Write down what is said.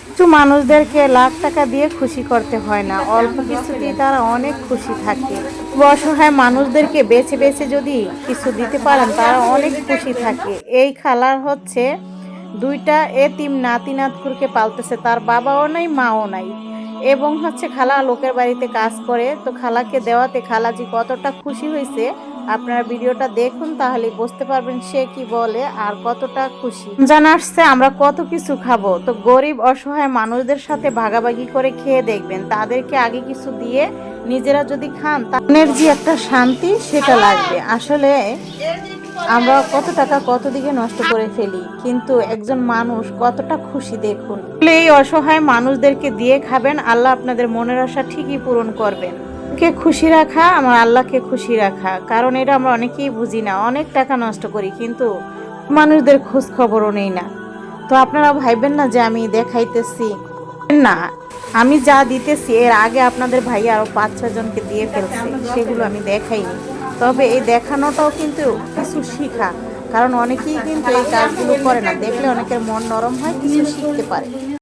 কিছু মানুষদেরকে লাখ টাকা দিয়ে খুশি করতে হয় না, অল্প কিছুতেই তারা অনেক খুশি থাকে। অসহায় মানুষদেরকে বেছে বেছে যদি কিছু দিতে পারেন তারা অনেক খুশি থাকে। এই খালার হচ্ছে দুইটা এতিম নাতি নাতকুরকে পালতেছে, তার বাবাও নাই মাও নাই, এবং হচ্ছে খালা লোকের বাড়িতে কাজ করে। তো খালাকে দেওয়াতে খালাজি কতটা খুশি হয়েছে আপনারা ভিডিওটা দেখুন, তাহলে বুঝতে পারবেন সে কি বলে আর কতটা খুশি। রমজান আসছে, আমরা কত কিছু খাবো, তো গরিব অসহায় মানুষদের সাথে ভাগাভাগি করে খেয়ে দেখবেন, তাদেরকে আগে কিছু দিয়ে নিজেরা যদি খান তাদের যে একটা শান্তি সেটা লাগবে। আসলে আমরা কত টাকা কত দিকে নষ্ট করে ফেলি, কিন্তু একজন মানুষ কতটা খুশি দেখুন। এই অসহায় মানুষদেরকে দিয়ে খাবেন, আল্লাহ আপনাদের মনের আশা ঠিকই পূরণ করবেন। কে খুশি রাখা আমার আল্লাহকে খুশি রাখা, কারণ এটা আমরা অনেকেই বুঝি না, অনেক টাকা নষ্ট করি কিন্তু মানুষদের খোঁজ খবরও নেই না। তো আপনারা ভাইবেন না যে আমি দেখাইতেছি না, আমি যা দিতেছি এর আগে আপনাদের ভাই আরো 5-6 জনকে দিয়ে ফেলছে, সেগুলো আমি দেখাইনি। তবে এই দেখানোটাও কিন্তু কিছু শিখা, কারণ অনেকেই কিন্তু এই কাজগুলো করে না, দেখলে অনেকের মন নরম হয়, কিছু শিখতে পারে।